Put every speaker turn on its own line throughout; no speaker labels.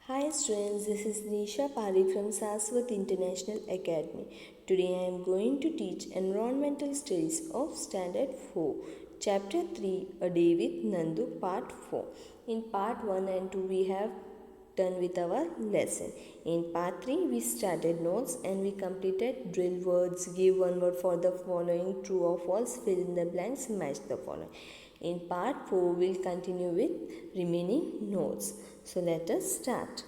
Hi students, this is Nisha Parik from SARASWAT International Academy. Today I am going to teach Environmental Studies of Standard 4, Chapter 3, A Day with Nandu, Part 4. In Part 1 and 2 we have done with our lesson. In Part 3 we started notes and we completed drill words, give one word for the following, true or false, fill in the blanks, match the following. In Part 4 we will continue with remaining notes. So let us start.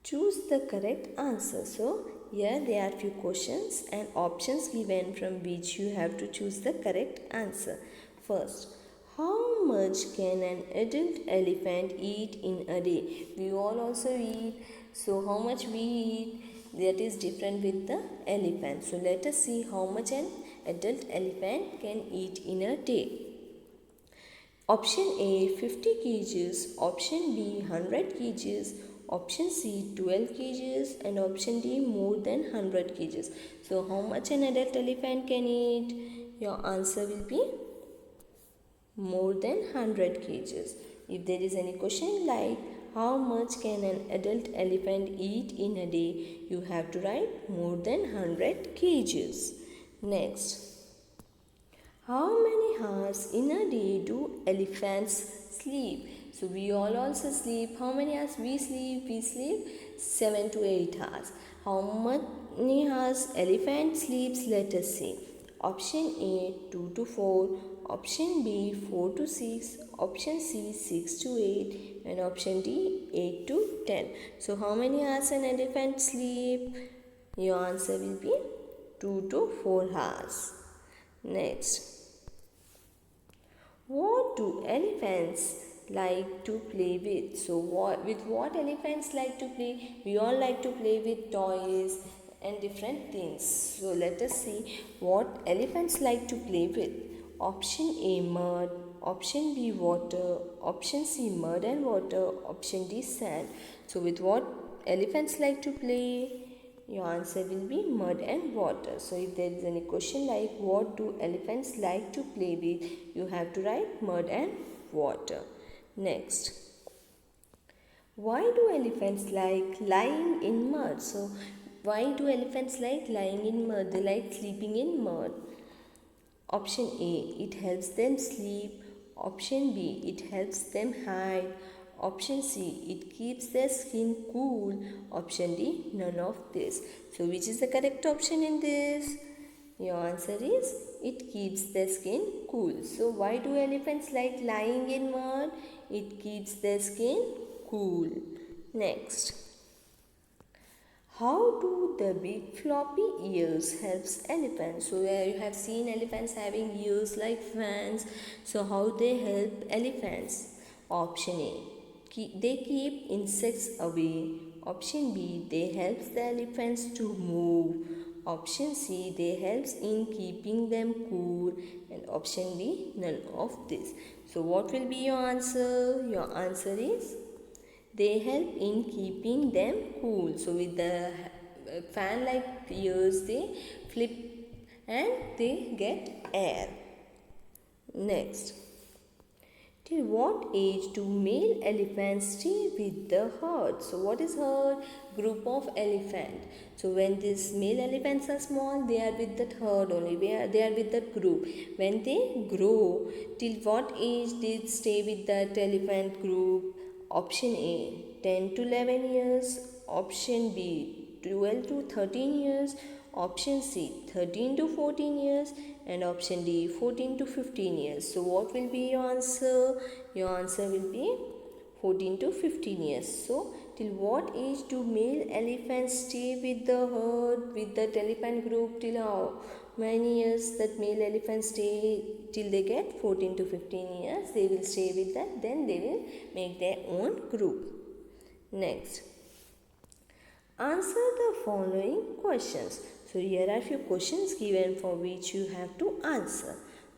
Choose the correct answer. So here there are few questions and options given from which you have to choose the correct answer. First, how much can an adult elephant eat in a day? We all also eat. So how much we eat, that is different with the elephant. So let us see how much an adult elephant can eat in a day. Option A 50 kgs, option B 100 kgs, option C 12 kgs and option D more than 100 kgs. So how much an adult elephant can eat? Your answer will be more than 100 kgs. If there is any question like how much can an adult elephant eat in a day, you have to write more than 100 kgs. Next. How many hours in a day do elephants sleep? So we all also sleep. How many hours we sleep? We sleep 7 to 8 hours. How many hours elephant sleeps? Let us see. Option A 2 to 4, option B 4 to 6, option C 6 to 8 and option D 8 to 10. So how many hours an elephant sleep? Your answer will be 2 to 4 hours. Next. What do elephants like to play with? So with what elephants like to play? We all like to play with toys and different things. So let us see what elephants like to play with. Option A mud, option B water, option C mud and water, option D sand. So with what elephants like to play? Your answer will be mud and water. So if there is any question like what do elephants like to play with, you have to write mud and water. Next. Why do elephants like lying in mud? So why do elephants like lying in mud? They like sleeping in mud. Option A, it helps them sleep. Option B, it helps them hide. Option C, it keeps their skin cool. Option D, none of this. So which is the correct option in this? Your answer is it keeps their skin cool. So why do elephants like lying in mud? It keeps their skin cool. Next. How do the big floppy ears helps elephants? So you have seen elephants having ears like fans. So how they help elephants? Option A, they keep insects away. Option B, they help the elephants to move. Option C, they helps in keeping them cool. And option D, none of this. So what will be your answer? Your answer is they help in keeping them cool. So with the fan like ears, they flip and they get air. Next. Till what age do male elephants stay with the herd? So what is herd? Group of elephant. So when these male elephants are small, they are with that herd only. They are with that group. When they grow, till what age they stay with that elephant group? Option A 10 to 11 years, option B 12 to 13 years, option C 13 to 14 years and option D 14 to 15 years. So what will be your answer? Your answer will be 14 to 15 years. So till what age do male elephants stay with the herd, with that elephant group? Till how many years that male elephants stay? Till they get 14 to 15 years, they will stay with that. Then they will make their own group. Next. Answer the following questions. So here are few questions given for which you have to answer.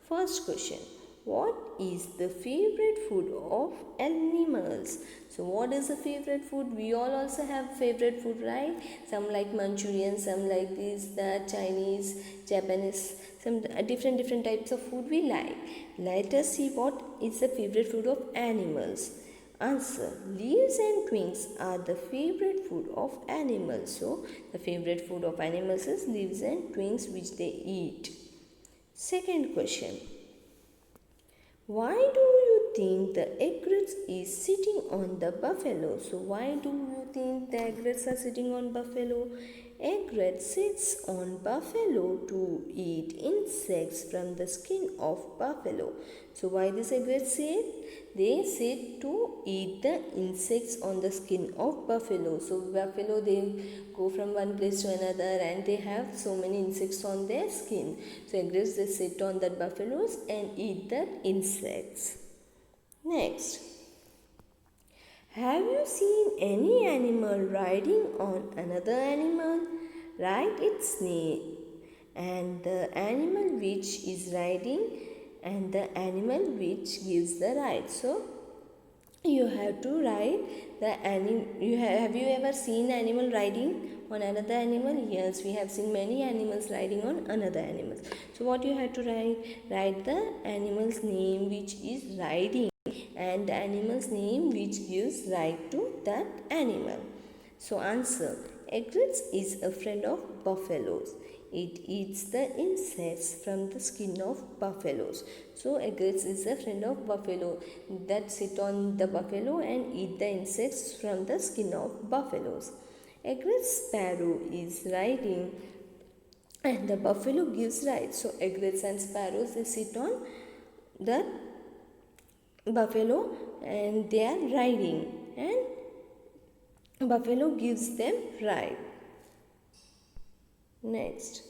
First question. What is the favorite food of animals? So what is the favorite food? We all also have favorite food, right? Some like Manchurian, some like this, that Chinese, Japanese, some different types of food we like. Let us see what is the favorite food of animals. Answer. Leaves and twigs are the favorite food of animals. So, the favorite food of animals is leaves and twigs which they eat. Second question. Why do you think the egrets is sitting on the buffalo? So why do you think the egrets are sitting on buffalo? Egret sits on buffalo to eat insects from the skin of buffalo. So why this egret sit? They sit to eat the insects on the skin of buffalo. So buffalo, they go from one place to another and they have so many insects on their skin. So egrets, they sit on that buffaloes and eat the insects. Next. Have you seen any animal riding on another animal? Write its name and the animal which is riding and the animal which gives the ride. So you have to write the animal. Have you ever seen animal riding on another animal? Yes, we have seen many animals riding on another animal. So what you have to write the animal's name which is riding and the animal's name which gives ride to that animal. So answer. Egret is a friend of buffaloes. It eats the insects from the skin of buffaloes. So egret is a friend of buffalo that sit on the buffalo and eat the insects from the skin of buffaloes. Egret sparrow is riding and the buffalo gives ride. So egrets and sparrows, they sit on the buffalo and they are riding and buffalo gives them ride. Next.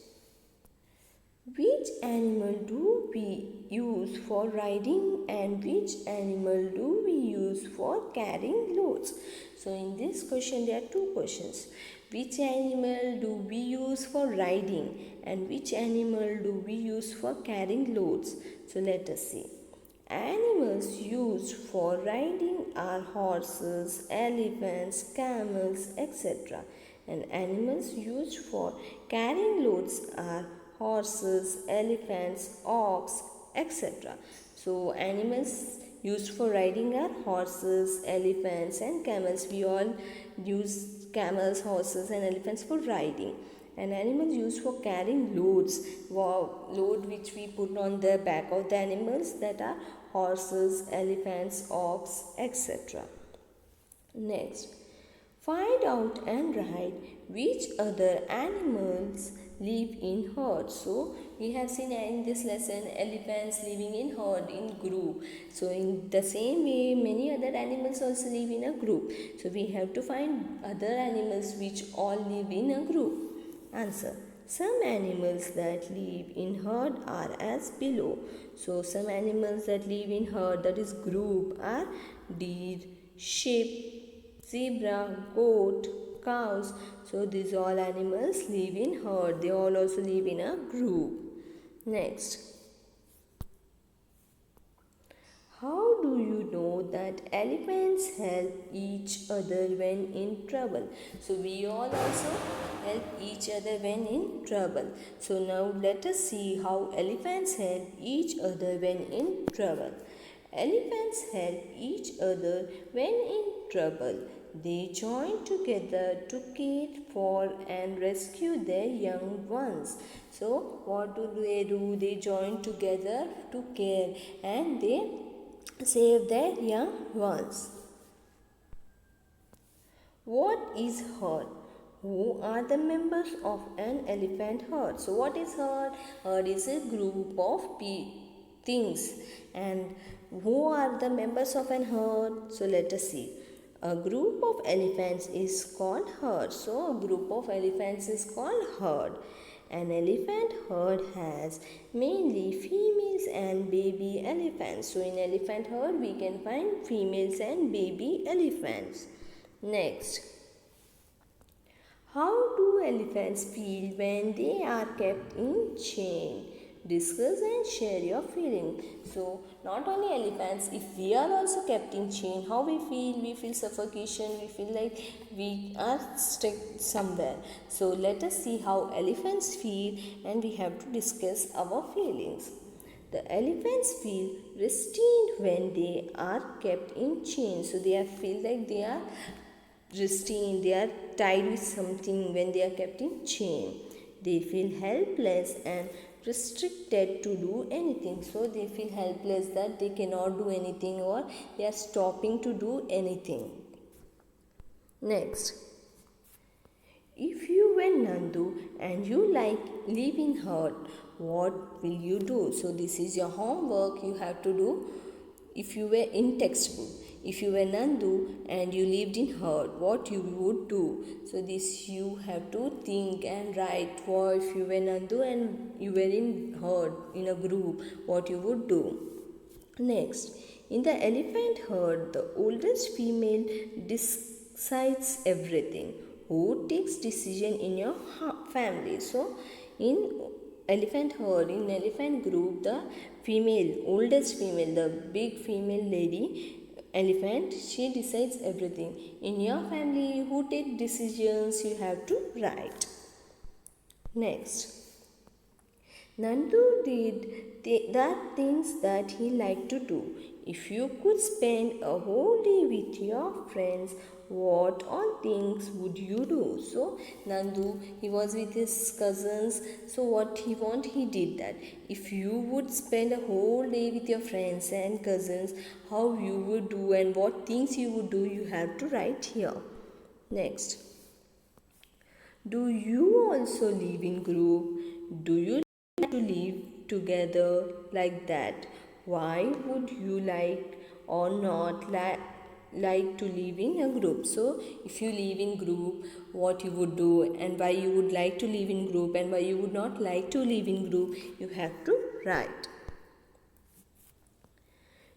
Which animal do we use for riding and which animal do we use for carrying loads? So in this question there are two questions. Which animal do we use for riding and which animal do we use for carrying loads? So let us see. Animals used for riding are horses, elephants, camels, etc. And animals used for carrying loads are horses, elephants, ox, etc. So animals used for riding are horses, elephants and camels. We all use camels, horses and elephants for riding. And animals used for carrying loads, load which we put on the back of the animals, that are horses, elephants, ox, etc. Next, find out and write which other animals live in herds. So we have seen in this lesson elephants living in herd, in group. So in the same way many other animals also live in a group. So we have to find other animals which all live in a group. Answer. Some animals that live in herd are as below. So some animals that live in herd, that is group, are deer, sheep, zebra, goat, cows. So these all animals live in herd. They all also live in a group. Next. How do you know that elephants help each other when in trouble? So we all also help each other when in trouble. So now let us see how elephants help each other when in trouble. Elephants help each other when in trouble. They join together to care for and rescue their young ones. So what do? They join together to care and they save their young ones. What is herd? Who are the members of an elephant herd? So what is herd? Herd is a group of things. And who are the members of an herd? So let us see. A group of elephants is called herd. So a group of elephants is called herd. An elephant herd has mainly females and baby elephants. So in elephant herd we can find females and baby elephants. Next. How do elephants feel when they are kept in chain? Discuss and share your feeling. So not only elephants, if we are also kept in chain, how we feel? We feel suffocation, we feel like we are stuck somewhere. So let us see how elephants feel and we have to discuss our feelings. The elephants feel restrained when they are kept in chains. So they feel like they are restrained, they are tied with something when they are kept in chain. They feel helpless and restricted to do anything. So they feel helpless that they cannot do anything or they are stopping to do anything. Next, if you were Nandu and you live in herd, what will you do? So this is your homework you have to do if you were in textbook. If you were Nandu and you lived in herd, what you would do? So this you have to think and write. For if you were Nandu and you were in herd, in a group, what you would do. Next, in the elephant herd, the oldest female decides everything. Who takes decision in your family? So, in elephant herd, in elephant group, the oldest female, the big female lady, elephant, she decides everything. In your family, who take decisions, you have to write. Next, Nandu did the things that he liked to do. If you could spend a whole day with your friends, what all things would you do? So Nandu, he was with his cousins. So what he did that. If you would spend a whole day with your friends and cousins, how you would do and what things you would do, you have to write here. Next, do you also live in group? Do you to live together like that? Why would you like or not like to live in a group? So if you live in group, what you would do and why you would like to live in group and why you would not like to live in group, you have to write.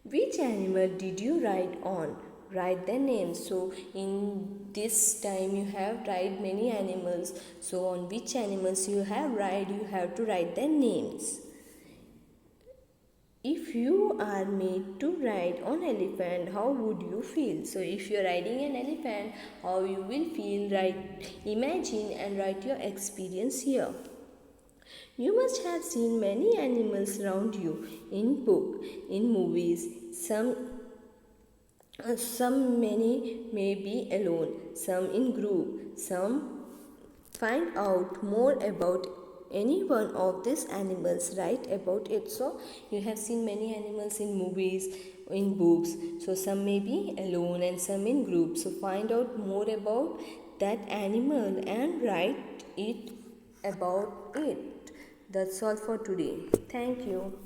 Which animal did you ride on? Write their names. So in this time you have ride many animals. So on which animals you have ride, you have to write their names. If you are made to ride on elephant, how would you feel? So if you are riding an elephant, how you will feel? Imagine and write your experience here. You must have seen many animals around you in book, in movies. Some many may be alone, some in group. Some find out more about any one of these animals, write about it. So you have seen many animals in movies, in books. So some may be alone and some in group. So find out more about that animal and write it about it. That's all for today. Thank you.